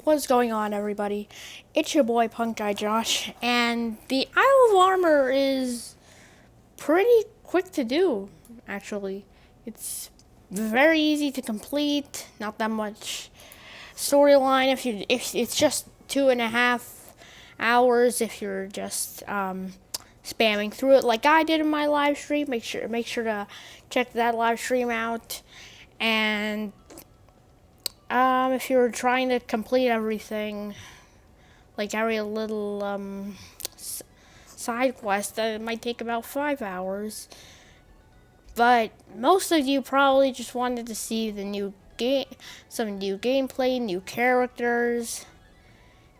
What's going on, everybody? It's your boy Punk Guy Josh, and the Isle of Armor is pretty quick to do, actually. It's very easy to complete, not that much storyline if it's just 2.5 hours if you're just spamming through it like I did in my live stream. Make sure to check that live stream out. And if you're trying to complete everything, like every little side quest, it might take about 5 hours. But most of you probably just wanted to see the new game, some new gameplay, new characters,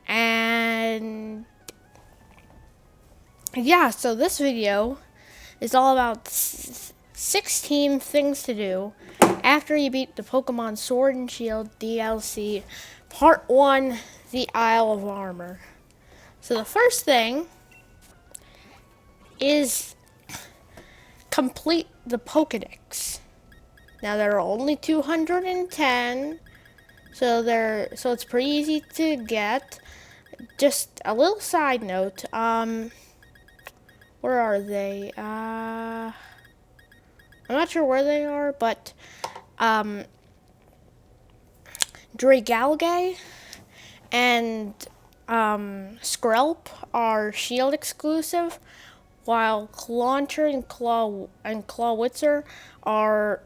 and yeah. So this video is all about 16 things to do after you beat the Pokemon Sword and Shield DLC Part 1, the Isle of Armor. So the first thing is complete the Pokedex. Now there are only 210, so it's pretty easy to get. Just a little side note, where are they? I'm not sure where they are, but Dragalge and Skrelp are Shield exclusive, while Clauncher and Clawitzer are,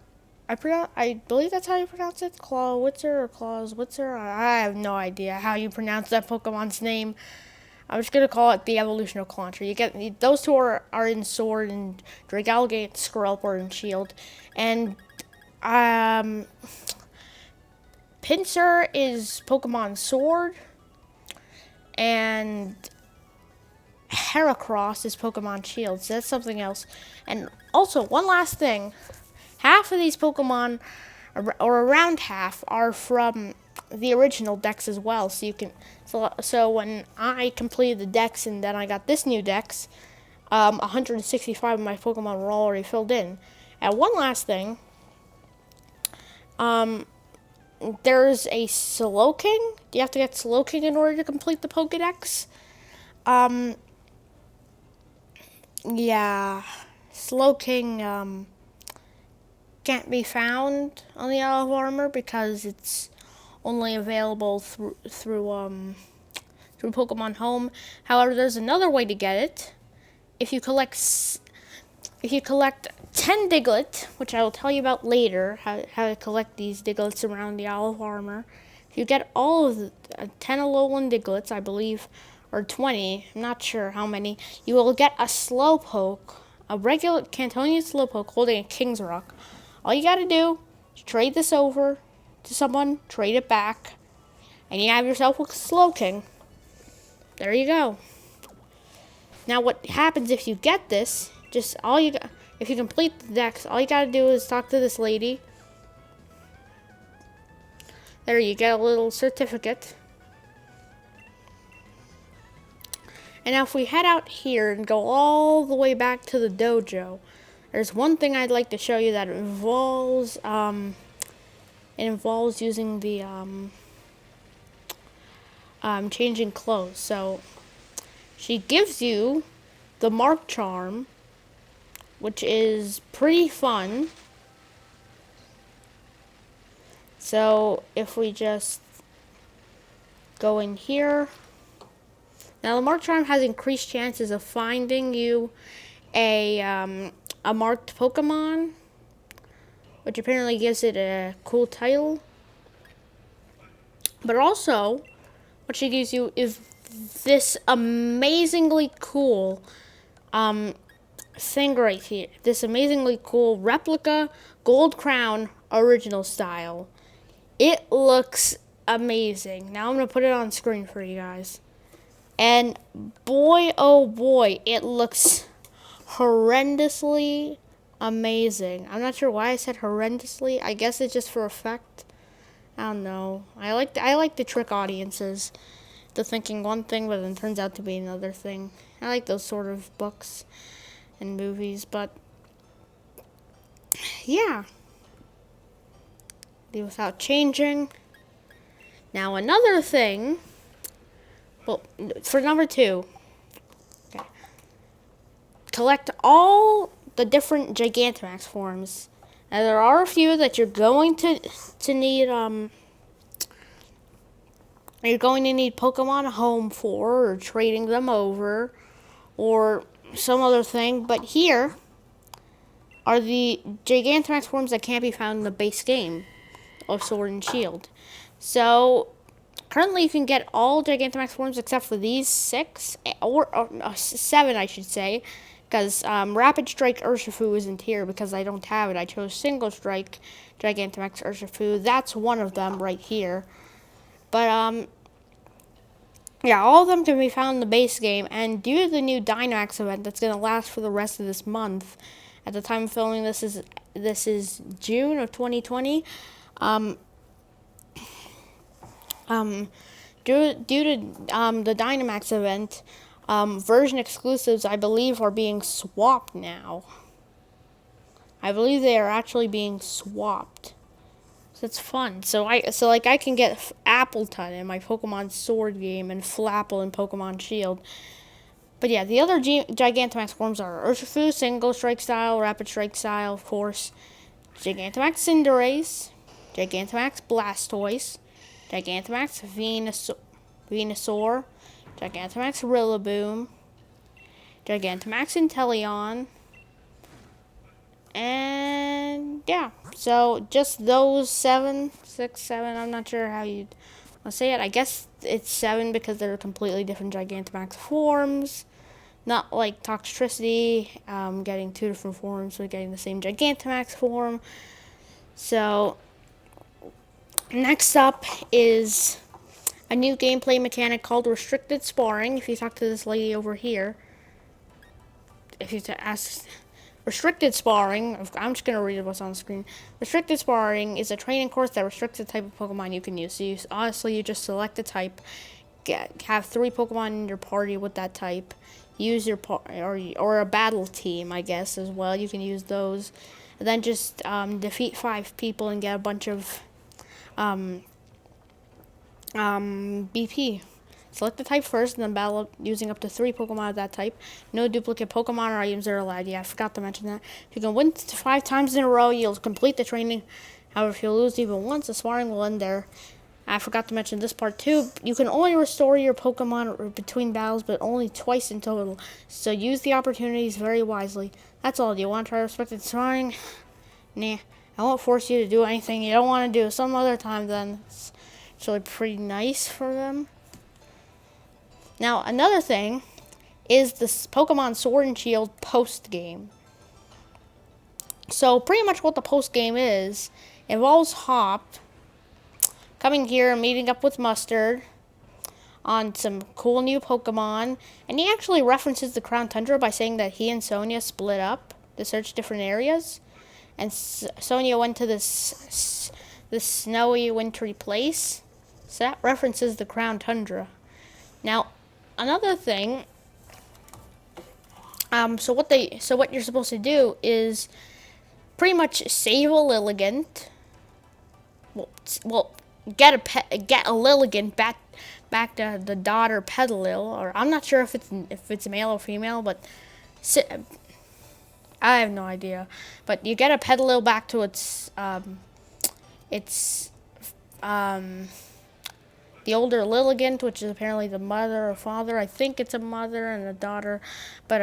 I believe that's how you pronounce it, Clawitzer or Clawitzer. I have no idea how you pronounce that Pokemon's name. I'm just gonna call it the evolution of Clauncher. You get those two are in Sword, and Dragalge and Skrelp are in Shield, and Pinsir is Pokemon Sword, and Heracross is Pokemon Shield, so that's something else. And also, one last thing, half of these Pokemon, or around half, are from the original Dex as well, so you can, so when I completed the Dex and then I got this new Dex, 165 of my Pokemon were already filled in. And one last thing, there's a Slowking. You have to get Slowking in order to complete the Pokedex. Yeah, Slowking can't be found on the Isle of Armor because it's only available through Pokemon Home. However, there's another way to get it. If you collect 10 Diglett, which I will tell you about later, how to collect these Diglets around the Isle of Armor. If you get all of the 10 Alolan Diglets, I believe, or 20, I'm not sure how many, you will get a Slowpoke, a regular Cantonian Slowpoke holding a King's Rock. All you gotta do is trade this over to someone, trade it back, and you have yourself a Slowking. There you go. Now what happens if you get this, if you complete the Dex, all you gotta do is talk to this lady. There, you get a little certificate. And now if we head out here and go all the way back to the dojo, there's one thing I'd like to show you that involves, using the, changing clothes. So, she gives you the Mark Charm, which is pretty fun. So, if we just go in here. Now, the Mark Charm has increased chances of finding you a marked Pokemon, which apparently gives it a cool title. But also, what she gives you is this amazingly cool thing right here. This amazingly cool replica Gold Crown original style. It looks amazing. Now I'm going to put it on screen for you guys. And boy, oh boy, it looks horrendously amazing. I'm not sure why I said horrendously. I guess it's just for effect. I don't know. I like to trick audiences to thinking one thing, but then turns out to be another thing. I like those sort of books and movies, but yeah. Without changing, Now another thing, well, for number 2, okay, collect all the different Gigantamax forms. Now there are a few that you're going to need you're going to need Pokemon Home for, or trading them over, or some other thing. But here are the Gigantamax forms that can't be found in the base game of Sword and Shield. So currently, you can get all Gigantamax forms except for these 6, or 7, I should say, because Rapid Strike Urshifu isn't here because I don't have it. I chose Single Strike Gigantamax Urshifu. That's one of them right here. But, yeah, all of them can be found in the base game, and due to the new Dynamax event that's going to last for the rest of this month, at the time of filming this is June of 2020, due to the Dynamax event, version exclusives, I believe, are being swapped now. I believe they are actually being swapped. So it's fun. So I can get Appleton in my Pokemon Sword game and Flapple in Pokemon Shield. But yeah, the other Gigantamax forms are Urshifu, Single Strike Style, Rapid Strike Style, of course, Gigantamax Cinderace, Gigantamax Blastoise, Gigantamax Venusaur, Gigantamax Rillaboom, Gigantamax Inteleon, and yeah, so just those 7, 6, 7, I'm not sure how you'd say it. I guess it's 7 because they're completely different Gigantamax forms. Not like Toxtricity, getting 2 different forms, but getting the same Gigantamax form. So, next up is a new gameplay mechanic called Restricted Sparring. If you talk to this lady over here, if you ask Restricted Sparring, I'm just going to read what's on the screen. Restricted Sparring is a training course that restricts the type of Pokemon you can use. So you just select a type, have 3 Pokemon in your party with that type, use your or a battle team, I guess, as well. You can use those, and then just defeat 5 people and get a bunch of BP. Select the type first, and then battle using up to 3 Pokemon of that type. No duplicate Pokemon or items are allowed. Yeah, I forgot to mention that. If you can win 5 times in a row, you'll complete the training. However, if you lose even once, the sparring will end there. I forgot to mention this part too. You can only restore your Pokemon between battles, but only twice in total. So use the opportunities very wisely. That's all. Do you want to try Restricted Sparring? Nah. I won't force you to do anything you don't want to do. Some other time then. It's really pretty nice for them. Now, another thing is this Pokemon Sword and Shield post-game. So pretty much what the post-game is, involves Hop coming here and meeting up with Mustard on some cool new Pokemon. And he actually references the Crown Tundra by saying that he and Sonia split up to search different areas. And Sonia went to this snowy, wintry place. So that references the Crown Tundra. Now, another thing, so what you're supposed to do is pretty much save a Lilligant. Well, get a Lilligant back to the daughter Petalil, or I'm not sure if it's male or female, but I have no idea. But you get a Petalil back to its the older Lilligant, which is apparently the mother or father. I think it's a mother and a daughter, but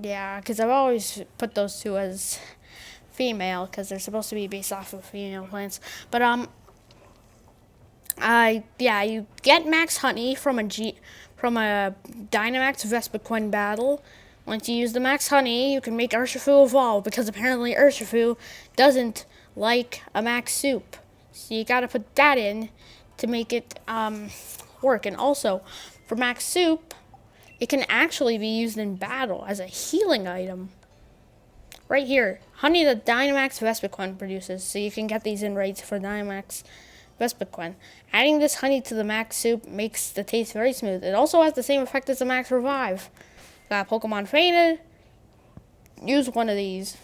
yeah, because I've always put those 2 as female because they're supposed to be based off of female plants. But yeah, you get Max Honey from a Dynamax Vespiquen battle. Once you use the Max Honey, you can make Urshifu evolve because apparently Urshifu doesn't like a Max Soup. So you gotta put that in to make it work. And also, for Max Soup, it can actually be used in battle as a healing item. Right here, honey that Dynamax Vespiquen produces, so you can get these in raids for Dynamax Vespiquen. Adding this honey to the Max Soup makes the taste very smooth. It also has the same effect as the Max Revive. Got Pokemon fainted, use one of these.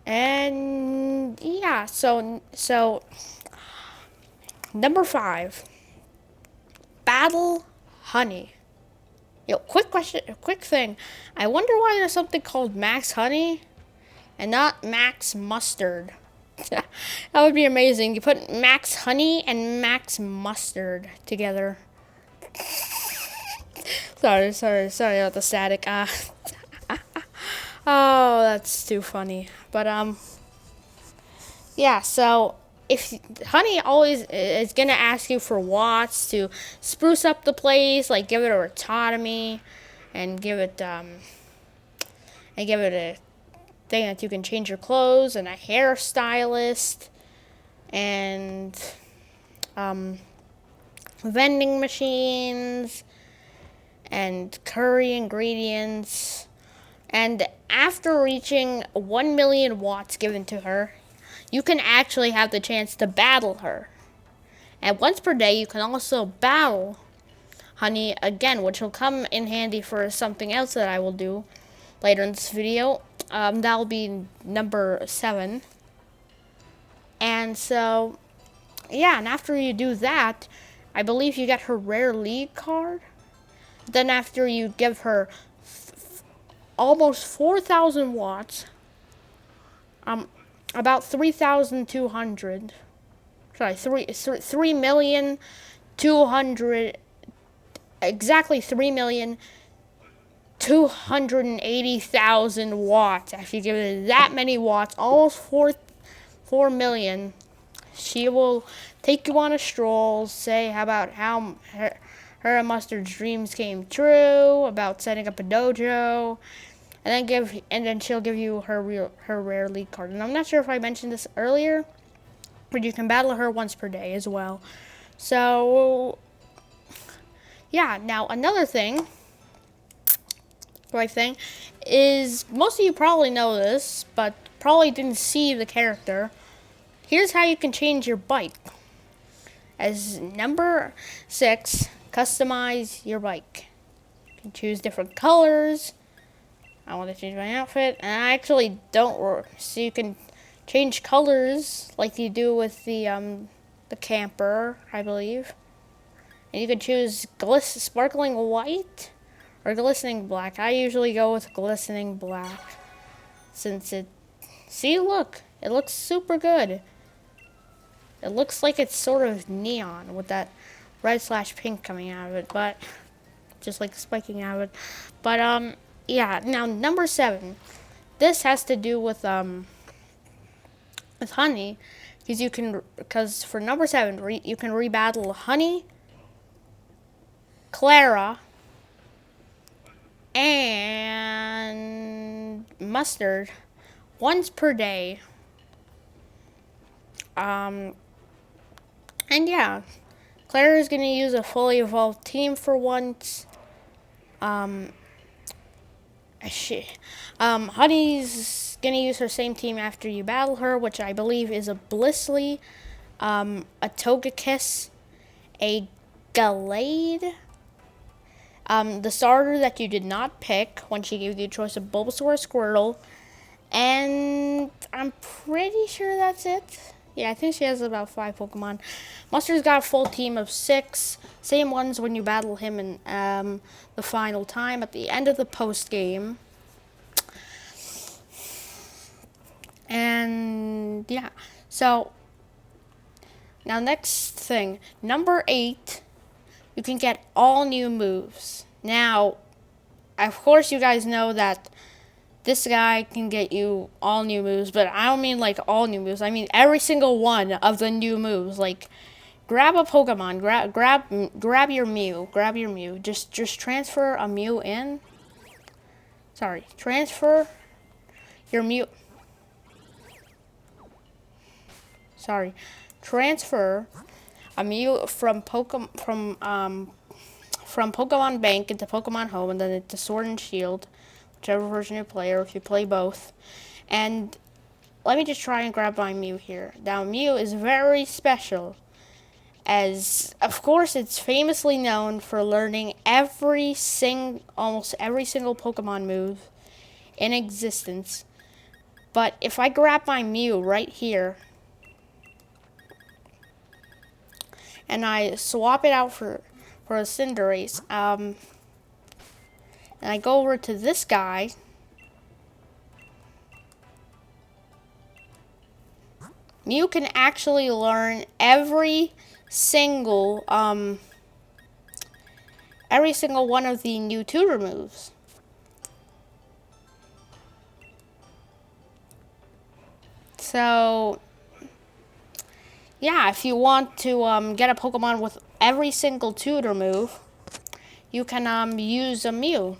And yeah, so Number 5. Battle Honey. Yo, quick question, quick thing. I wonder why there's something called Max Honey and not Max Mustard. That would be amazing. You put Max Honey and Max Mustard together. Sorry about the static. Oh, that's too funny. But yeah. So if Honey always is gonna ask you for watts to spruce up the place, like give it a rotatomy, and give it a thing that you can change your clothes, and a hairstylist, and vending machines, and curry ingredients. And after reaching 1 million watts given to her, you can actually have the chance to battle her. And once per day, you can also battle Honey again, which will come in handy for something else that I will do later in this video. That'll be number 7. And so, yeah, and after you do that, I believe you get her rare league card. Then after you give her almost 4,000 watts, about 3,200, sorry, 3,200,000, exactly 3,280,000 watts. After you give it that many watts, almost 4 million, she will take you on a stroll, say about how her and Mustard's dreams came true, about setting up a dojo, and then she'll give you her rare league card. And I'm not sure if I mentioned this earlier, but you can battle her once per day as well. So yeah, now another thing, is most of you probably know this, but probably didn't see the character. Here's how you can change your bike. As number 6, customize your bike. You can choose different colors. I want to change my outfit, and I actually don't. So you can change colors like you do with the camper, I believe. And you can choose sparkling white or glistening black. I usually go with glistening black, since it. See, look, it looks super good. It looks like it's sort of neon with that red/pink coming out of it, but just like spiking out of it. But yeah. Now number 7, this has to do with Honey, because for number 7 you can rebattle Honey, Clara, and Mustard once per day. And yeah, Clara is going to use a fully evolved team for once. Honey's going to use her same team after you battle her, which I believe is a Blissey, a Togekiss, a Gallade, the starter that you did not pick when she gave you a choice of Bulbasaur or Squirtle, and I'm pretty sure that's it. Yeah, I think she has about 5 Pokemon. Mustard's got a full team of 6. Same ones when you battle him in the final time at the end of the post game. And yeah, so now next thing, number 8, you can get all new moves. Now, of course, you guys know that this guy can get you all new moves, but I don't mean like all new moves. I mean every single one of the new moves. Like, grab a Pokemon, grab your Mew, Just transfer a Mew in. Sorry, transfer your Mew. Sorry, transfer a Mew from Pokemon Bank into Pokemon Home, and then into Sword and Shield, whichever version you play, or if you play both. And let me just try and grab my Mew here. Now, Mew is very special, as of course it's famously known for learning almost every single Pokemon move in existence. But if I grab my Mew right here, and I swap it out for a Cinderace. And I go over to this guy. You can actually learn every single one of the new tutor moves. So, yeah, if you want to get a Pokemon with every single tutor move, you can use a Mew.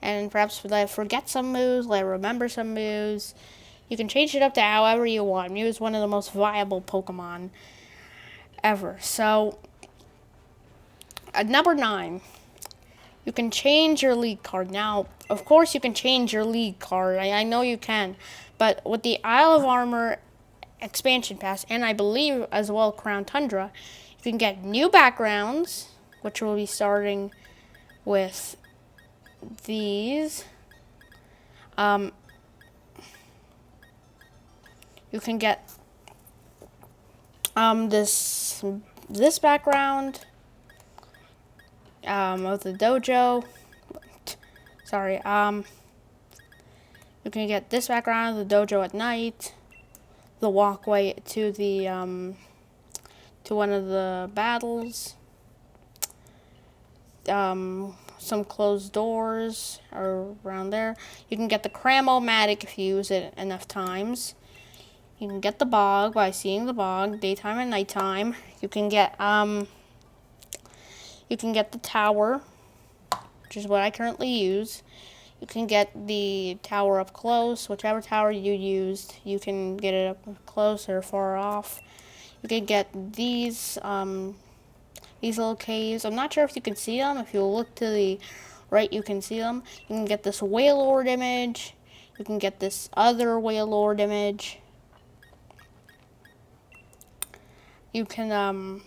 And perhaps forget some moves, remember some moves. You can change it up to however you want. Mew is one of the most viable Pokemon ever. So, at number 9, you can change your league card. Now, of course you can change your league card. I know you can. But with the Isle of Armor expansion pass, and I believe as well Crown Tundra, you can get new backgrounds, which will be starting with these. You can get this background of the dojo. Sorry. You can get this background of the dojo at night. The walkway to the to one of the battles. Some closed doors are around there. You can get the Cram-O-Matic if you use it enough times. You can get the bog by seeing the bog daytime and nighttime. You can get the tower, which is what I currently use. You can get the tower up close, whichever tower you used. You can get it up close or far off. You can get these little caves. I'm not sure if you can see them. If you look to the right, you can see them. You can get this Wailord image. You can get this other Wailord image. You can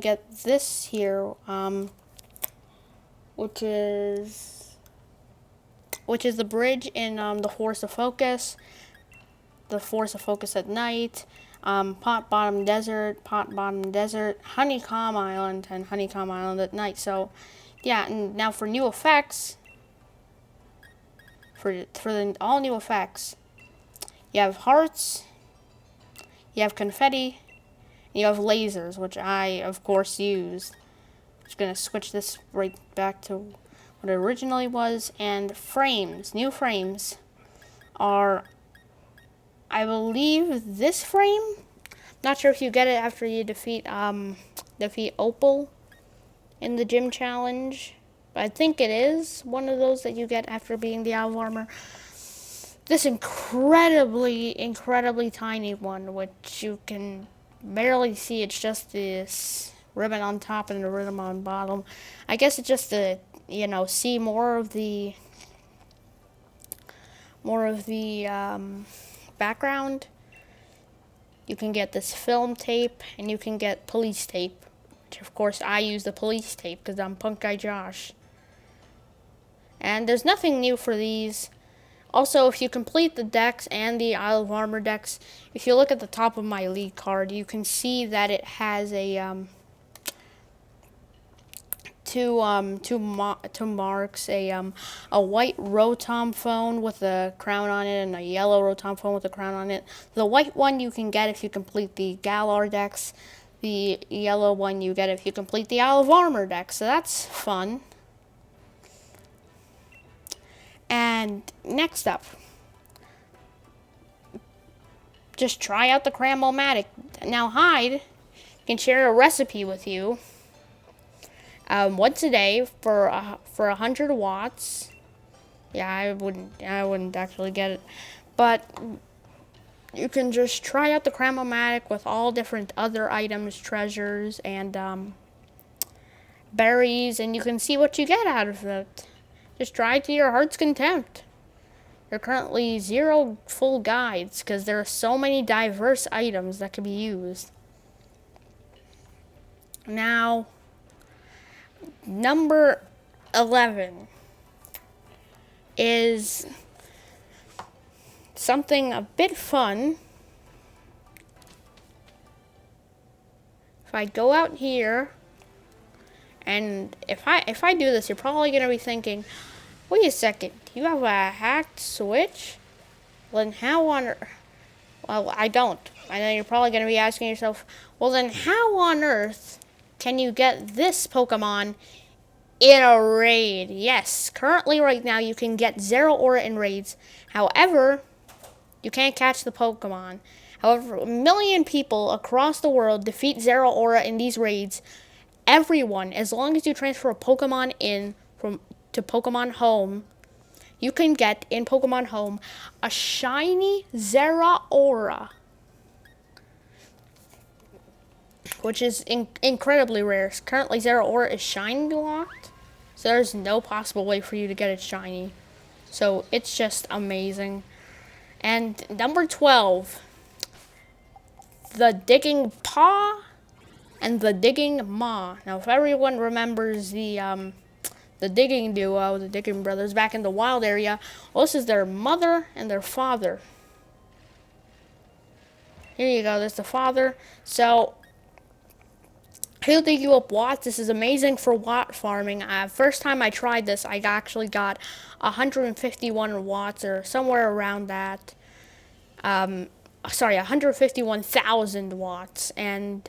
get this here, which is the bridge in the Forest of Focus. The Forest of Focus at night. Pot Bottom Desert, Honeycomb Island, and Honeycomb Island at night. So, yeah, and now for new effects, for the all new effects, you have hearts, you have confetti, and you have lasers, which I, of course, use. I'm just going to switch this right back to what it originally was. And frames, new frames, are, I believe, this frame. Not sure if you get it after you defeat Opal in the gym challenge, but I think it is one of those that you get after beating the Isle of Armor. This incredibly tiny one, which you can barely see. It's just this ribbon on top and a ribbon on bottom. I guess it's just to see more of the background. You can get this film tape, and you can get police tape, which of course I use the police tape because I'm Punk Guy Josh. And there's nothing new for these. Also, if you complete the dex and the Isle of Armor dex, if you look at the top of my league card, you can see that it has a two marks, a white Rotom phone with a crown on it and a yellow Rotom phone with a crown on it. The white one you can get if you complete the Galar dex. The yellow one you get if you complete the Isle of Armor dex. So that's fun. And next up, just try out the Cram-O-Matic. Now Hyde can share a recipe with you. Once a day for 100 watts. Yeah, I wouldn't actually get it, but you can just try out the Cram-O-Matic with all different other items, treasures, and berries, and you can see what you get out of it. Just try to your heart's content. There are currently 0 full guides because there are so many diverse items that can be used. Now, number 11 is something a bit fun if I go out here, and if I do this, you're probably gonna be thinking, wait a second, you have a hacked switch? Well, then how on earth? Well, I don't. I know you're probably gonna be asking yourself, well, then how on earth can you get this Pokemon in a raid? Yes, currently right now you can get Zeraora in raids. However, you can't catch the Pokemon. However, 1,000,000 people across the world defeat Zeraora in these raids. Everyone, as long as you transfer a Pokemon in from to Pokemon Home, you can get in Pokemon Home a shiny Zeraora, which is incredibly rare. Currently, Zeraora is shiny locked, so there's no possible way for you to get it shiny. So it's just amazing. And number 12, the Digging Paw and the Digging Maw. Now, if everyone remembers the Digging duo, the Digging brothers, back in the wild area, well, this is their mother and their father. Here you go, there's the father. So, he'll dig you up watts. This is amazing for watt farming. First time I tried this, I actually got 151 watts or somewhere around that. Sorry, 151,000 watts. And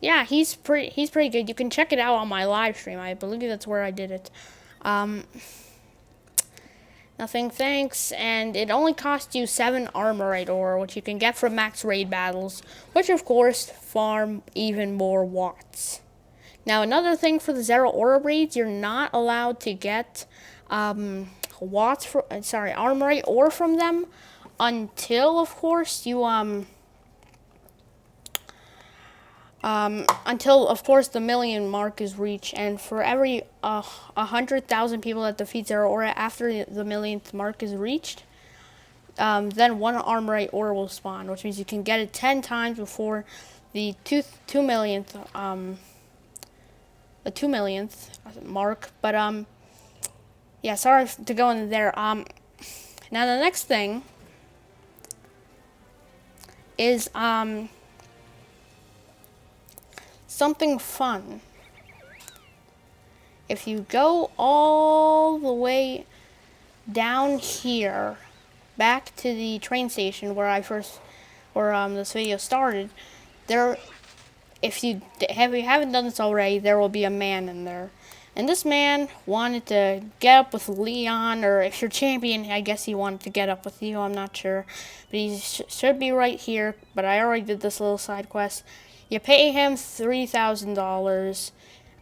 yeah, he's pretty good. You can check it out on my live stream. I believe that's where I did it. Nothing thanks, and it only costs you 7 Armorite ore, which you can get from max raid battles, which of course farm even more watts. Now, another thing for the Zeraora raids, you're not allowed to get Armorite ore from them until, of course, you until, of course, the 1,000,000 mark is reached, and for every 100,000 people that defeat Zeraora after the 1,000,000th mark is reached, then 1 Armorite ore will spawn, which means you can get it 10 times before the 2,000,000th mark. But yeah, sorry to go into there. Now the next thing is something fun. If you go all the way down here, back to the train station where this video started, if you haven't done this already, there will be a man in there. And this man wanted to get up with Leon, or if you're champion, I guess he wanted to get up with you, I'm not sure. But he should be right here, but I already did this little side quest. You pay him $3,000.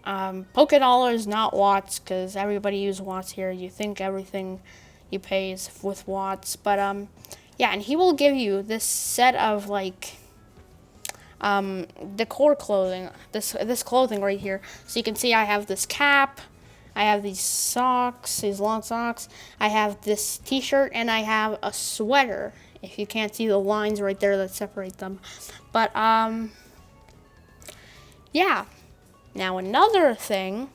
Poké dollars, not watts, because everybody uses watts here. You think everything you pay is with watts. But, yeah, and he will give you this set of, like, decor clothing. This clothing right here. So you can see I have this cap. I have these socks, these long socks. I have this t-shirt, and I have a sweater. If you can't see the lines right there that separate them. But, yeah. Now another thing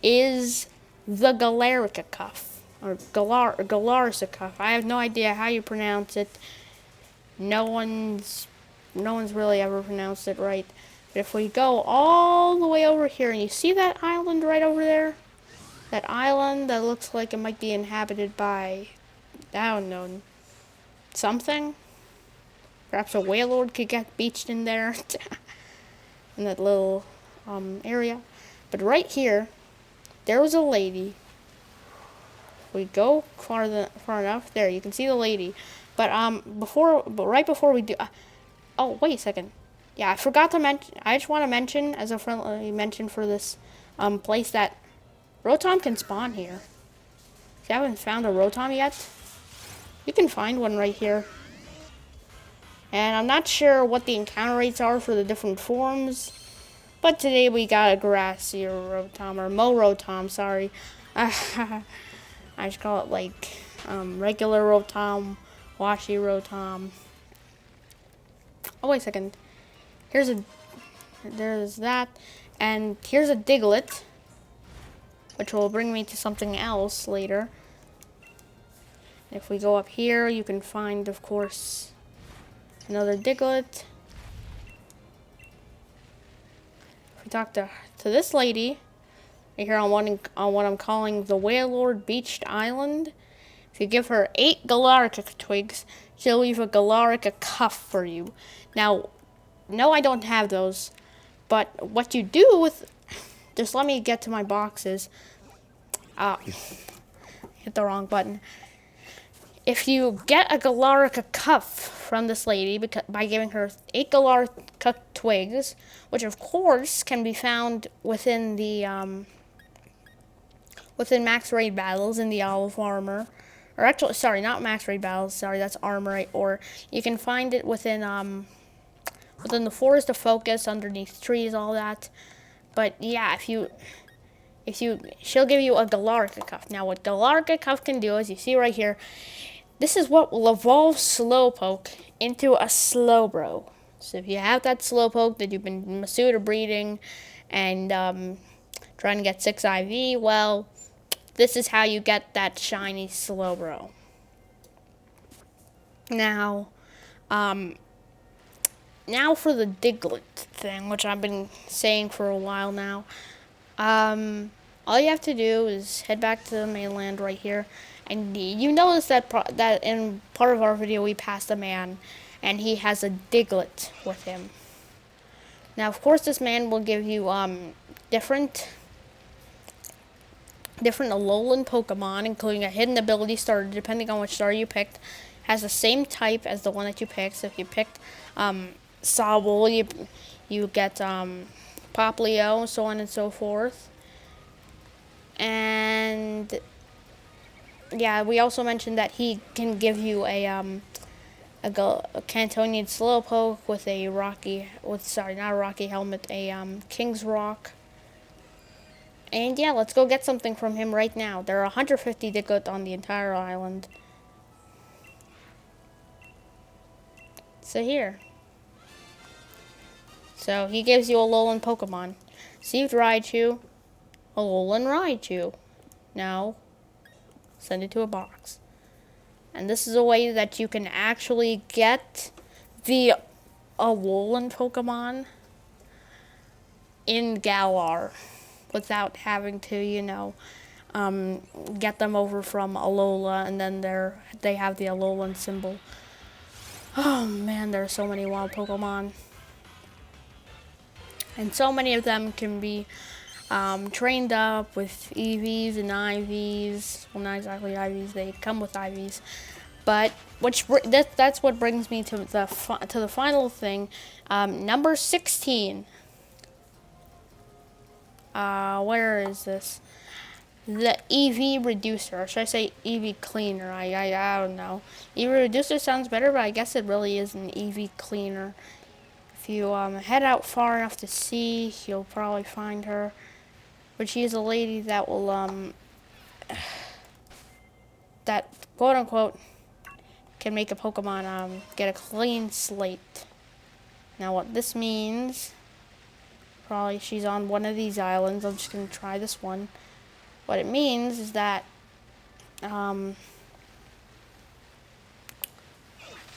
is the Galarica cuff, or Galarica cuff. I have no idea how you pronounce it. No one's really ever pronounced it right. But if we go all the way over here, and you see that island right over there? That island that looks like it might be inhabited by, I don't know, something? Perhaps a Wailord could get beached in there. In that little area. But right here, there was a lady. We go far enough. There, you can see the lady. But right before we do, oh wait a second. Yeah, I forgot to mention. I just want to mention as a friendly mention for this place that Rotom can spawn here. If you haven't found a Rotom yet, you can find one right here. And I'm not sure what the encounter rates are for the different forms, but today we got a grassy Rotom, or Rotom, sorry. I just call it like regular Rotom, washy Rotom. Oh, wait a second. There's that, and here's a Diglett, which will bring me to something else later. If we go up here, you can find, of course, another Diglett. you talk to this lady here on what I'm calling the Wailord Beached Island. If you give her 8 Galarica twigs, she'll leave a Galarica cuff for you. Now, no, I don't have those, but what you do with... Just let me get to my boxes. Hit the wrong button. If you get a Galarica cuff from this lady by giving her 8 Galarica twigs, which of course can be found within the within max raid battles in the Olive Armor, or actually, sorry, not max raid battles. Sorry, that's armor. Or you can find it within the Forest of Focus, underneath trees, all that. But yeah, she'll give you a Galarica cuff. Now, what Galarica cuff can do, as you see right here, this is what will evolve Slowpoke into a Slowbro. So if you have that Slowpoke that you've been Masuda breeding and trying to get 6 IV, well, this is how you get that shiny Slowbro. Now, now for the Diglett thing, which I've been saying for a while now. All you have to do is head back to the mainland right here, and you notice that that in part of our video we passed a man, and he has a Diglett with him. Now, of course, this man will give you different Alolan Pokemon, including a hidden ability starter, depending on which starter you picked. Has the same type as the one that you picked. So if you picked Sobble, you get Popplio, so on and so forth. And yeah, we also mentioned that he can give you a Cantonian Slowpoke with a not a Rocky helmet, a King's Rock. And yeah, let's go get something from him right now. There are 150 Diglett on the entire island. So here. So he gives you a Alolan Pokemon. Received Raichu. Alolan Raichu. Now, send it to a box. And this is a way that you can actually get the Alolan Pokemon in Galar without having to, get them over from Alola, and then they have the Alolan symbol. Oh man, there are so many wild Pokemon. And so many of them can be trained up with EVs and IVs. Well, not exactly IVs, they come with IVs. But that's what brings me to the final thing, number 16. Where is this? The EV reducer, or should I say EV cleaner? I don't know. EV reducer sounds better, but I guess it really is an EV cleaner. If you head out far enough to sea, you'll probably find her. But she is a lady that will that quote unquote can make a Pokemon get a clean slate. Now what this means, probably she's on one of these islands. I'm just gonna try this one. What it means is that wait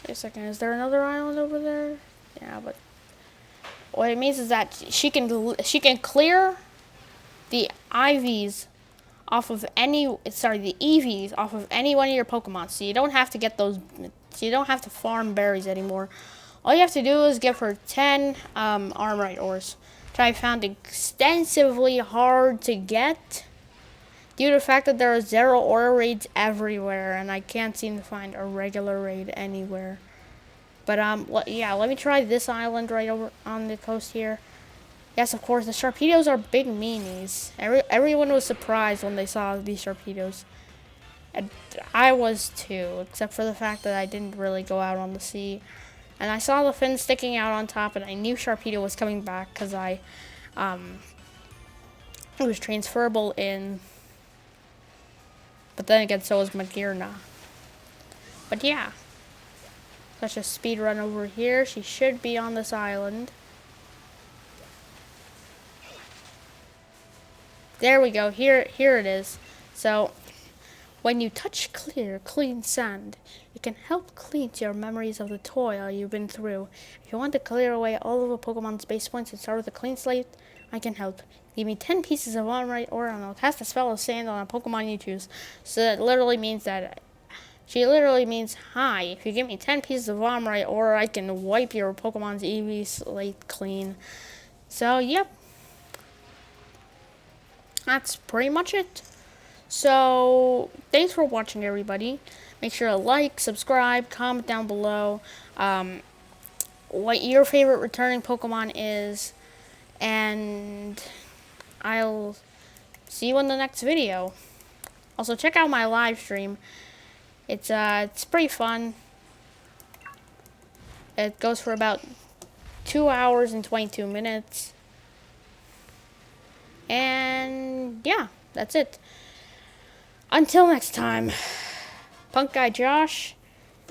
a second, is there another island over there? Yeah, but what it means is that she can clear the IVs off of the EVs off of any one of your Pokemon. So you don't have to get those, so you don't have to farm berries anymore. All you have to do is give her 10 Armorite ores, which I found extensively hard to get due to the fact that there are 0 ore raids everywhere, and I can't seem to find a regular raid anywhere. But yeah, let me try this island right over on the coast here. Yes, of course, the Sharpedos are big meanies. Everyone was surprised when they saw these Sharpedos. And I was too, except for the fact that I didn't really go out on the sea. And I saw the fin sticking out on top, and I knew Sharpedo was coming back because it was transferable in. But then again, so was Magearna. But yeah. Let's just speed run over here. She should be on this island. There we go. Here it is. So, when you touch clean sand, it can help cleanse your memories of the toil you've been through. If you want to clear away all of a Pokemon's base points and start with a clean slate, I can help. Give me 10 pieces of armor or I'll cast a spell of sand on a Pokemon you choose. So that literally means that she literally means, hi, if you give me 10 pieces of armor or I can wipe your Pokemon's EV slate clean. So, yep. That's pretty much it. So, thanks for watching, everybody. Make sure to like, subscribe, comment down below what your favorite returning Pokemon is. And I'll see you in the next video. Also, check out my live stream. It's pretty fun. It goes for about 2 hours and 22 minutes. And yeah, that's it. Until next time, Punk Guy Josh,